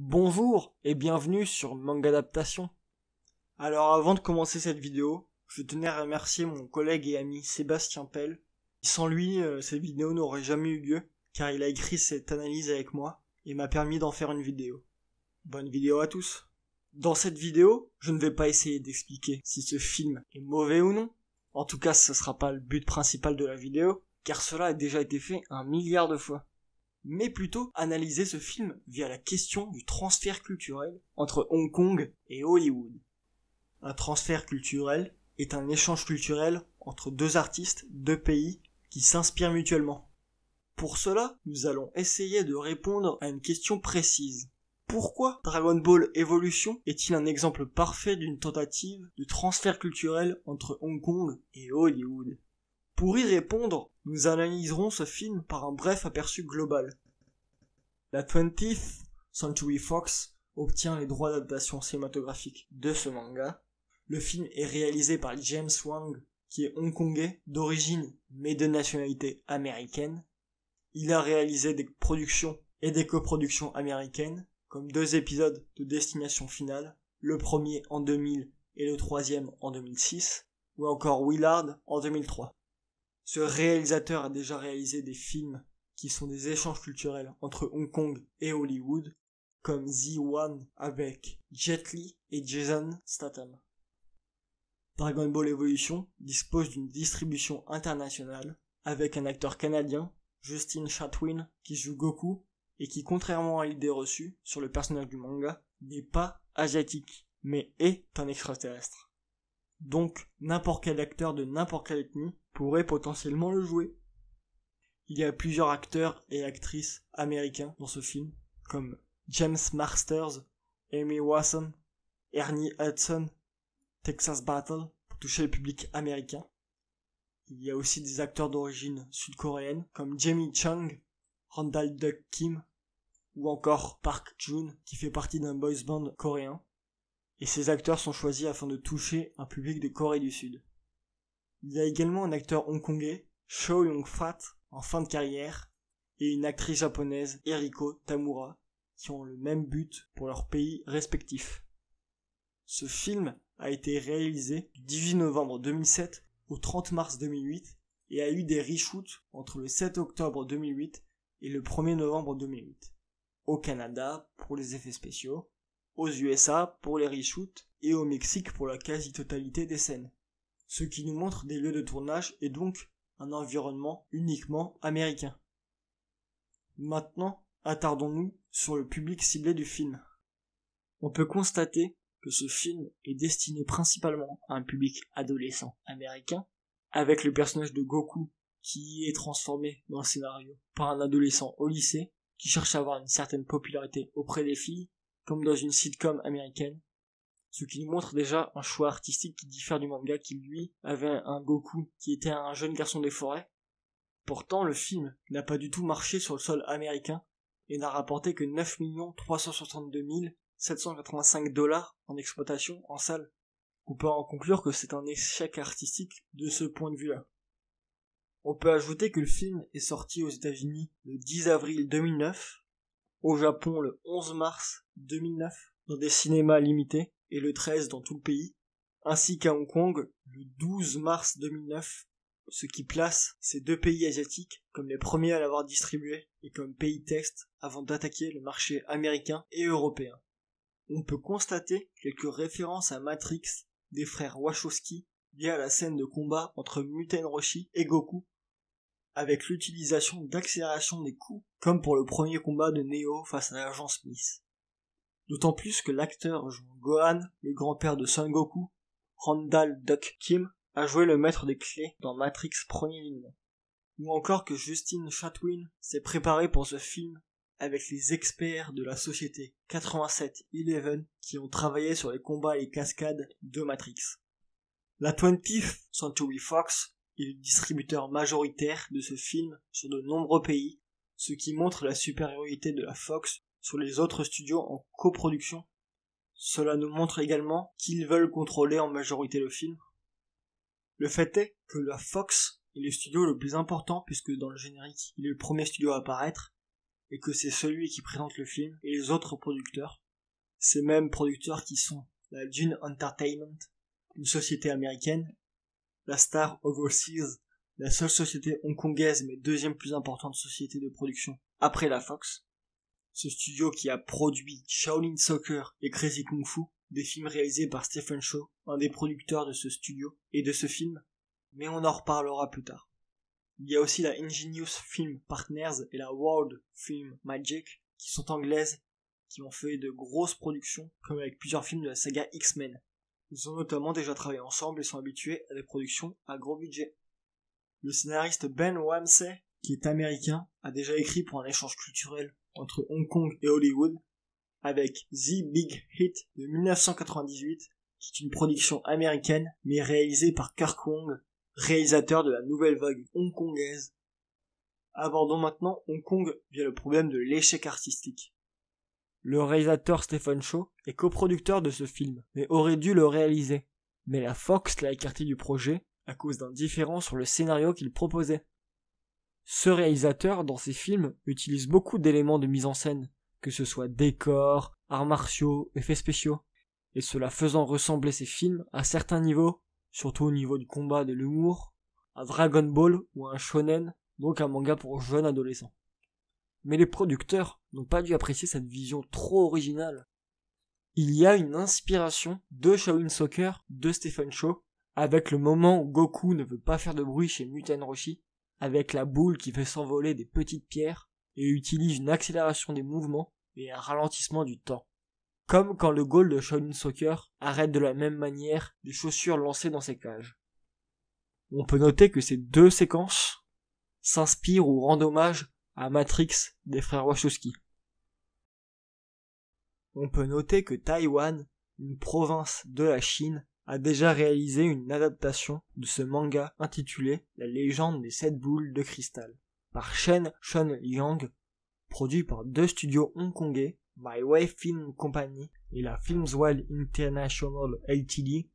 Bonjour et bienvenue sur Manga Adaptation. Alors avant de commencer cette vidéo, je tenais à remercier mon collègue et ami Sébastien Pell. Sans lui, cette vidéo n'aurait jamais eu lieu, car il a écrit cette analyse avec moi et m'a permis d'en faire une vidéo. Bonne vidéo à tous. Dans cette vidéo, je ne vais pas essayer d'expliquer si ce film est mauvais ou non. En tout cas, ce sera pas le but principal de la vidéo, car cela a déjà été fait 1 milliard de fois. Mais plutôt analyser ce film via la question du transfert culturel entre Hong Kong et Hollywood. Un transfert culturel est un échange culturel entre deux artistes, deux pays qui s'inspirent mutuellement. Pour cela, nous allons essayer de répondre à une question précise. Pourquoi Dragon Ball Evolution est-il un exemple parfait d'une tentative de transfert culturel entre Hong Kong et Hollywood ? Pour y répondre, nous analyserons ce film par un bref aperçu global. La 20th Century Fox obtient les droits d'adaptation cinématographique de ce manga. Le film est réalisé par James Wang, qui est hongkongais d'origine mais de nationalité américaine. Il a réalisé des productions et des coproductions américaines, comme 2 épisodes de Destination Finale, le premier en 2000 et le troisième en 2006, ou encore Willard en 2003. Ce réalisateur a déjà réalisé des films qui sont des échanges culturels entre Hong Kong et Hollywood, comme The One avec Jet Li et Jason Statham. Dragon Ball Evolution dispose d'une distribution internationale avec un acteur canadien, Justin Chatwin, qui joue Goku et qui, contrairement à l'idée reçue sur le personnage du manga, n'est pas asiatique, mais est un extraterrestre. Donc, n'importe quel acteur de n'importe quelle ethnie pourrait potentiellement le jouer. Il y a plusieurs acteurs et actrices américains dans ce film, comme James Marsters, Amy Wasson, Ernie Hudson, Texas Battle, pour toucher le public américain. Il y a aussi des acteurs d'origine sud-coréenne, comme Jamie Chung, Randall Duck Kim, ou encore Park Joon, qui fait partie d'un boys band coréen. Et ces acteurs sont choisis afin de toucher un public de Corée du Sud. Il y a également un acteur hongkongais, Chow Yun-fat, en fin de carrière, et une actrice japonaise, Eriko Tamura, qui ont le même but pour leurs pays respectifs. Ce film a été réalisé du 18 novembre 2007 au 30 mars 2008 et a eu des reshoots entre le 7 octobre 2008 et le 1er novembre 2008. Au Canada pour les effets spéciaux, aux USA pour les reshoots et au Mexique pour la quasi-totalité des scènes. Ce qui nous montre des lieux de tournage et donc un environnement uniquement américain. Maintenant, attardons-nous sur le public ciblé du film. On peut constater que ce film est destiné principalement à un public adolescent américain, avec le personnage de Goku qui est transformé dans le scénario par un adolescent au lycée qui cherche à avoir une certaine popularité auprès des filles, comme dans une sitcom américaine, ce qui nous montre déjà un choix artistique qui diffère du manga qui lui avait un Goku qui était un jeune garçon des forêts. Pourtant le film n'a pas du tout marché sur le sol américain et n'a rapporté que 9 362 785 $ en exploitation en salle. On peut en conclure que c'est un échec artistique de ce point de vue-là. On peut ajouter que le film est sorti aux États-Unis le 10 avril 2009, au Japon le 11 mars 2009, dans des cinémas limités, et le 13 dans tout le pays, ainsi qu'à Hong Kong le 12 mars 2009, ce qui place ces deux pays asiatiques comme les premiers à l'avoir distribué et comme pays test avant d'attaquer le marché américain et européen. On peut constater quelques références à Matrix des frères Wachowski via la scène de combat entre Muten Roshi et Goku, avec l'utilisation d'accélération des coups, comme pour le premier combat de Neo face à l'agent Smith. D'autant plus que l'acteur jouant Gohan, le grand-père de Son Goku, Randall Duck Kim, a joué le maître des clés dans Matrix premier du nom. Ou encore que Justin Chatwin s'est préparé pour ce film avec les experts de la société 8711 qui ont travaillé sur les combats et les cascades de Matrix. La 20th Century Fox est le distributeur majoritaire de ce film sur de nombreux pays, ce qui montre la supériorité de la Fox sur les autres studios en coproduction. Cela nous montre également qu'ils veulent contrôler en majorité le film. Le fait est que la Fox est le studio le plus important puisque dans le générique, il est le premier studio à apparaître et que c'est celui qui présente le film et les autres producteurs. Ces mêmes producteurs qui sont la Dune Entertainment, une société américaine, la Star Overseas, la seule société hongkongaise mais deuxième plus importante société de production après la Fox. Ce studio qui a produit Shaolin Soccer et Crazy Kung Fu, des films réalisés par Stephen Chow, un des producteurs de ce studio et de ce film, mais on en reparlera plus tard. Il y a aussi la Ingenious Film Partners et la World Film Magic, qui sont anglaises, qui ont fait de grosses productions, comme avec plusieurs films de la saga X-Men. Ils ont notamment déjà travaillé ensemble et sont habitués à des productions à gros budget. Le scénariste Ben Wamsey, qui est américain, a déjà écrit pour un échange culturel entre Hong Kong et Hollywood, avec The Big Hit de 1998, qui est une production américaine, mais réalisée par Kirk Wong, réalisateur de la nouvelle vague hongkongaise. Abordons maintenant Hong Kong via le problème de l'échec artistique. Le réalisateur Stephen Chow est coproducteur de ce film, mais aurait dû le réaliser. Mais la Fox l'a écarté du projet à cause d'un différend sur le scénario qu'il proposait. Ce réalisateur, dans ses films, utilise beaucoup d'éléments de mise en scène, que ce soit décors, arts martiaux, effets spéciaux, et cela faisant ressembler ses films à certains niveaux, surtout au niveau du combat et de l'humour, à Dragon Ball ou à un shonen, donc un manga pour jeunes adolescents. Mais les producteurs n'ont pas dû apprécier cette vision trop originale. Il y a une inspiration de Shaolin Soccer de Stephen Chow, avec le moment où Goku ne veut pas faire de bruit chez Muten Roshi, avec la boule qui fait s'envoler des petites pierres, et utilise une accélération des mouvements et un ralentissement du temps. Comme quand le goal de Shaolin Soccer arrête de la même manière des chaussures lancées dans ses cages. On peut noter que ces deux séquences s'inspirent ou rendent hommage à Matrix des frères Wachowski. On peut noter que Taïwan, une province de la Chine, a déjà réalisé une adaptation de ce manga intitulé La légende des 7 boules de cristal, par Shen Shun Liang, produit par deux studios hongkongais, My Way Film Company et la Filmswell International Ltd,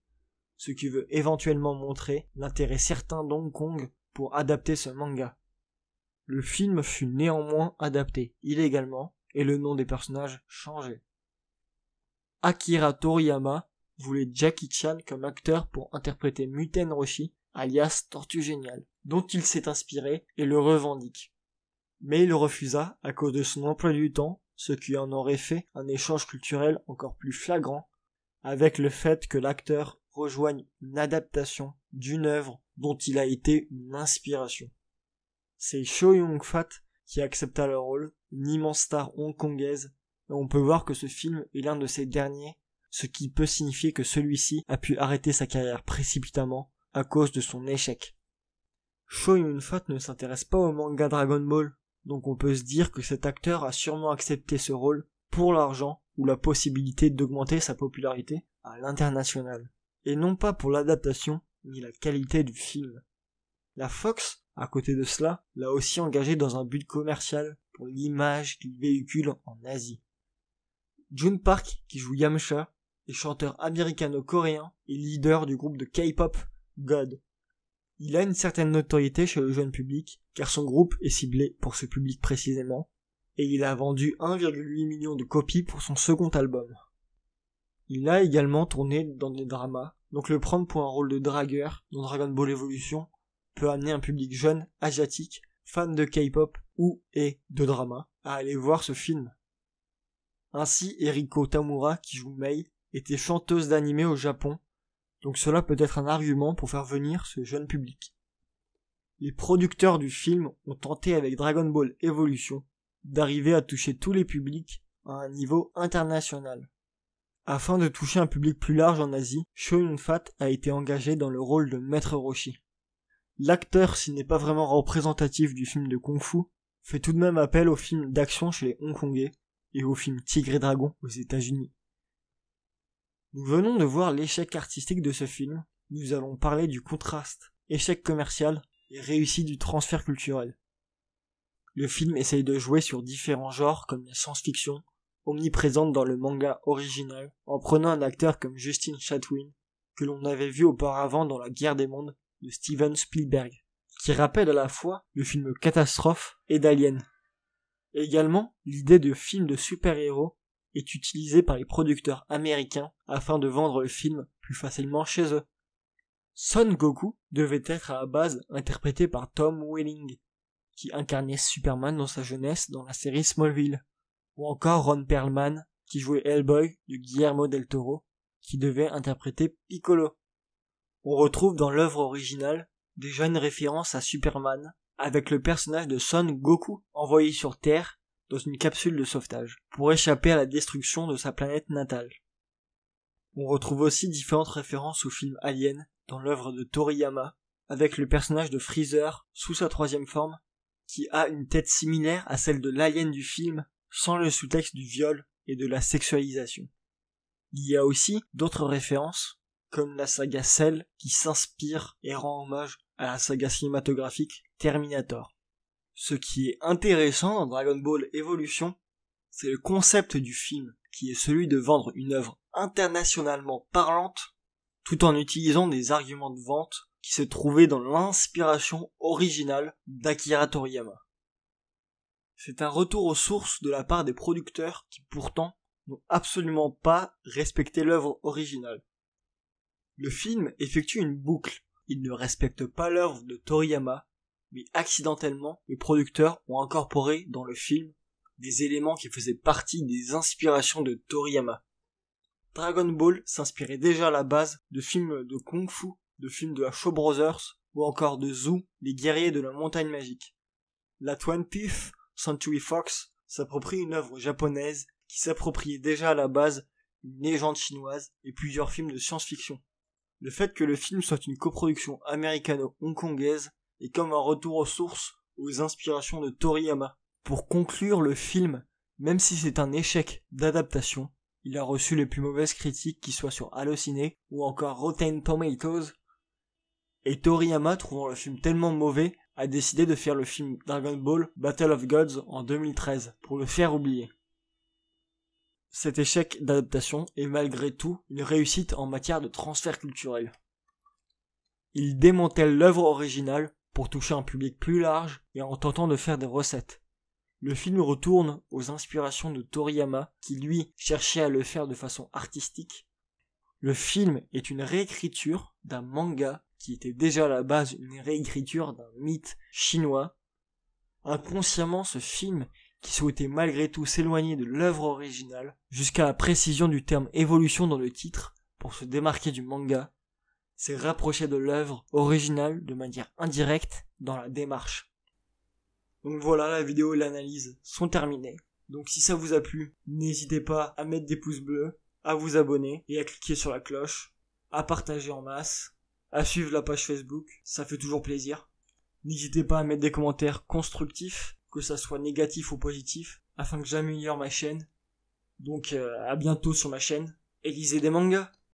ce qui veut éventuellement montrer l'intérêt certain d'Hong Kong pour adapter ce manga. Le film fut néanmoins adapté illégalement et le nom des personnages changé. Akira Toriyama voulait Jackie Chan comme acteur pour interpréter Muten Roshi, alias Tortue Géniale, dont il s'est inspiré et le revendique. Mais il refusa à cause de son emploi du temps, ce qui en aurait fait un échange culturel encore plus flagrant, avec le fait que l'acteur rejoigne une adaptation d'une œuvre dont il a été une inspiration. C'est Chow Yun-fat qui accepta le rôle, une immense star hongkongaise, et on peut voir que ce film est l'un de ces derniers, ce qui peut signifier que celui-ci a pu arrêter sa carrière précipitamment à cause de son échec. Chow Yun-fat ne s'intéresse pas au manga Dragon Ball, donc on peut se dire que cet acteur a sûrement accepté ce rôle pour l'argent ou la possibilité d'augmenter sa popularité à l'international, et non pas pour l'adaptation ni la qualité du film. La Fox, à côté de cela, l'a aussi engagé dans un but commercial pour l'image qu'il véhicule en Asie. Jun Park, qui joue Yamcha, est chanteur américano-coréen et leader du groupe de K-pop God. Il a une certaine notoriété chez le jeune public, car son groupe est ciblé pour ce public précisément, et il a vendu 1,8 million de copies pour son second album. Il a également tourné dans des dramas, donc le prendre pour un rôle de dragueur dans Dragon Ball Evolution peut amener un public jeune, asiatique, fan de K-pop ou et de drama, à aller voir ce film. Ainsi, Eriko Tamura, qui joue Mei, était chanteuse d'anime au Japon, donc cela peut être un argument pour faire venir ce jeune public. Les producteurs du film ont tenté avec Dragon Ball Evolution d'arriver à toucher tous les publics à un niveau international. Afin de toucher un public plus large en Asie, Chow Yun-fat a été engagé dans le rôle de Maître Roshi. L'acteur, s'il n'est pas vraiment représentatif du film de Kung-Fu, fait tout de même appel aux films d'action chez les Hongkongais et aux films Tigre et Dragon aux États-Unis. Nous venons de voir l'échec artistique de ce film, nous allons parler du contraste, échec commercial et réussite du transfert culturel. Le film essaye de jouer sur différents genres comme la science-fiction, omniprésente dans le manga original, en prenant un acteur comme Justin Chatwin, que l'on avait vu auparavant dans La Guerre des Mondes de Steven Spielberg, qui rappelle à la fois le film Catastrophe et d'Alien. Également, l'idée de film de super-héros est utilisée par les producteurs américains afin de vendre le film plus facilement chez eux. Son Goku devait être à la base interprété par Tom Welling, qui incarnait Superman dans sa jeunesse dans la série Smallville, ou encore Ron Perlman, qui jouait Hellboy de Guillermo del Toro, qui devait interpréter Piccolo. On retrouve dans l'œuvre originale déjà une référence à Superman, avec le personnage de Son Goku envoyé sur Terre dans une capsule de sauvetage, pour échapper à la destruction de sa planète natale. On retrouve aussi différentes références au film Alien dans l'œuvre de Toriyama, avec le personnage de Freezer sous sa troisième forme, qui a une tête similaire à celle de l'alien du film, sans le sous-texte du viol et de la sexualisation. Il y a aussi d'autres références, comme la saga Cell, qui s'inspire et rend hommage à la saga cinématographique Terminator. Ce qui est intéressant dans Dragon Ball Evolution, c'est le concept du film, qui est celui de vendre une œuvre internationalement parlante, tout en utilisant des arguments de vente qui se trouvaient dans l'inspiration originale d'Akira Toriyama. C'est un retour aux sources de la part des producteurs qui pourtant n'ont absolument pas respecté l'œuvre originale. Le film effectue une boucle. Il ne respecte pas l'œuvre de Toriyama, mais accidentellement, les producteurs ont incorporé dans le film des éléments qui faisaient partie des inspirations de Toriyama. Dragon Ball s'inspirait déjà à la base de films de Kung-Fu, de films de la Shaw Brothers, ou encore de Zoo, les guerriers de la montagne magique. La 20th Century Fox s'approprie une œuvre japonaise qui s'appropriait déjà à la base une légende chinoise et plusieurs films de science-fiction. Le fait que le film soit une coproduction américano-hongkongaise est comme un retour aux sources, aux inspirations de Toriyama. Pour conclure le film, même si c'est un échec d'adaptation, il a reçu les plus mauvaises critiques qui soient sur Allociné ou encore Rotten Tomatoes, et Toriyama, trouvant le film tellement mauvais, a décidé de faire le film Dragon Ball Battle of Gods en 2013 pour le faire oublier. Cet échec d'adaptation est malgré tout une réussite en matière de transfert culturel. Il démantèle l'œuvre originale pour toucher un public plus large et en tentant de faire des recettes. Le film retourne aux inspirations de Toriyama, qui lui cherchait à le faire de façon artistique. Le film est une réécriture d'un manga qui était déjà à la base une réécriture d'un mythe chinois. Inconsciemment, ce film, qui souhaitait malgré tout s'éloigner de l'œuvre originale, jusqu'à la précision du terme évolution dans le titre, pour se démarquer du manga, s'est rapproché de l'œuvre originale de manière indirecte dans la démarche. Donc voilà, la vidéo et l'analyse sont terminées. Donc si ça vous a plu, n'hésitez pas à mettre des pouces bleus, à vous abonner et à cliquer sur la cloche, à partager en masse, à suivre la page Facebook, ça fait toujours plaisir. N'hésitez pas à mettre des commentaires constructifs, que ça soit négatif ou positif, afin que j'améliore ma chaîne. Donc à bientôt sur ma chaîne, et lisez des mangas.